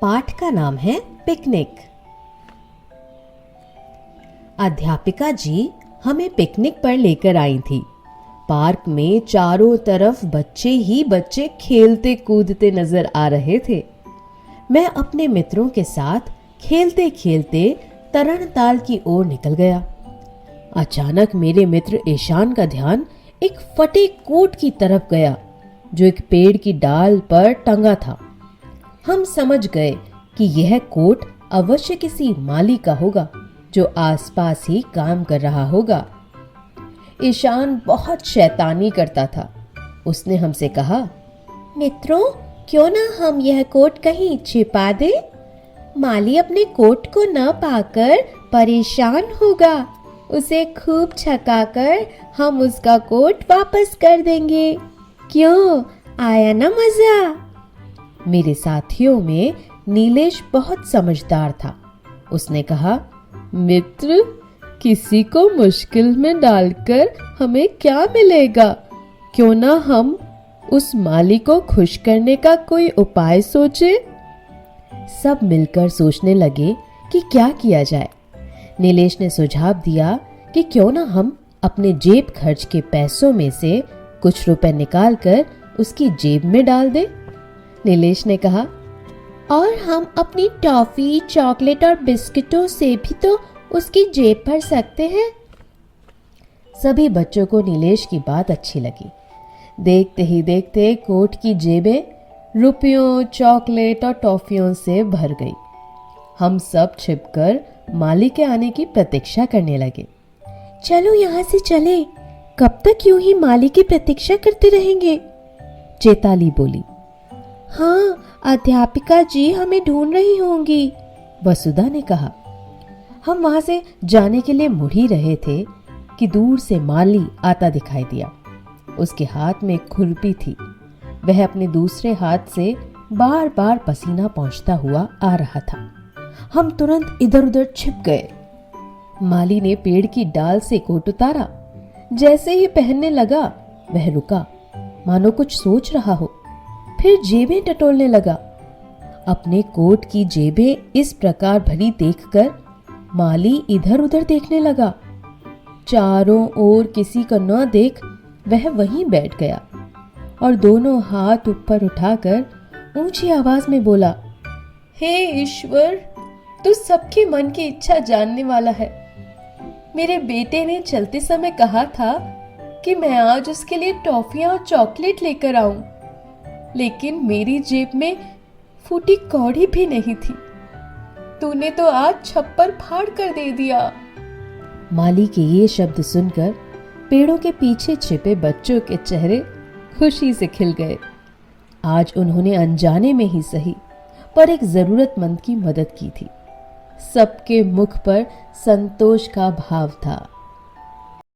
पाठ का नाम है पिकनिक। अध्यापिका जी हमें पिकनिक पर लेकर आई थी। पार्क में चारों तरफ बच्चे ही बच्चे खेलते कूदते नजर आ रहे थे। मैं अपने मित्रों के साथ खेलते खेलते तरणताल की ओर निकल गया। अचानक मेरे मित्र ईशान का ध्यान एक फटे कोट की तरफ गया जो एक पेड़ की डाल पर टंगा था। हम समझ गए कि यह कोट अवश्य किसी माली का होगा जो आसपास ही काम कर रहा होगा। ईशान बहुत शैतानी करता था। उसने हमसे कहा, मित्रों, क्यों ना हम यह कोट कहीं छिपा दें? माली अपने कोट को न पाकर परेशान होगा। उसे खूब छकाकर हम उसका कोट वापस कर देंगे। क्यों, आया ना मजा? मेरे साथियों में नीलेश बहुत समझदार था। उसने कहा, मित्र, किसी को मुश्किल में डालकर हमें क्या मिलेगा? क्यों ना हम उस माली को खुश करने का कोई उपाय सोचे? सब मिलकर सोचने लगे कि क्या किया जाए। नीलेश ने सुझाव दिया कि क्यों ना हम अपने जेब खर्च के पैसों में से कुछ रुपए निकालकर उसकी जेब में डाल दें। नीलेश ने कहा, और हम अपनी टॉफी, चॉकलेट और बिस्किटों से भी तो उसकी जेब भर सकते हैं। सभी बच्चों को नीलेश की बात अच्छी लगी। देखते ही देखते कोट की जेबें रुपयों, चॉकलेट और टॉफियों से भर गई। हम सब छिपकर माली के आने की प्रतीक्षा करने लगे। चलो यहाँ से चले, कब तक यूं ही माली की प्रतीक्षा करते रहेंगे? चेताली बोली। हाँ, अध्यापिका जी हमें ढूंढ रही होंगी, वसुधा ने कहा। हम वहां से जाने के लिए मुड़ ही रहे थे कि दूर से माली आता दिखाई दिया। उसके हाथ में एक खुरपी थी। वह अपने दूसरे हाथ से बार बार पसीना पोंछता हुआ आ रहा था। हम तुरंत इधर उधर छिप गए। माली ने पेड़ की डाल से कोट उतारा। जैसे ही पहनने लगा वह रुका, मानो कुछ सोच रहा हो। फिर जेबें टटोलने लगा। अपने कोट की जेबें इस प्रकार भरी देखकर माली इधर उधर देखने लगा। चारों ओर किसी को न देख वह वहीं बैठ गया और दोनों हाथ ऊपर उठाकर ऊंची आवाज में बोला, हे ईश्वर, तू सबके मन की इच्छा जानने वाला है। मेरे बेटे ने चलते समय कहा था कि मैं आज उसके लिए टॉफियां और चॉकलेट लेकर आऊं, लेकिन मेरी जेब में फूटी कौड़ी भी नहीं थी। तूने तो आज छप्पर फाड़ कर दे दिया। माली के ये शब्द सुनकर पेड़ों के पीछे छिपे बच्चों के चेहरे खुशी से खिल गए। आज उन्होंने अनजाने में ही सही पर एक जरूरतमंद की मदद की थी। सबके मुख पर संतोष का भाव था।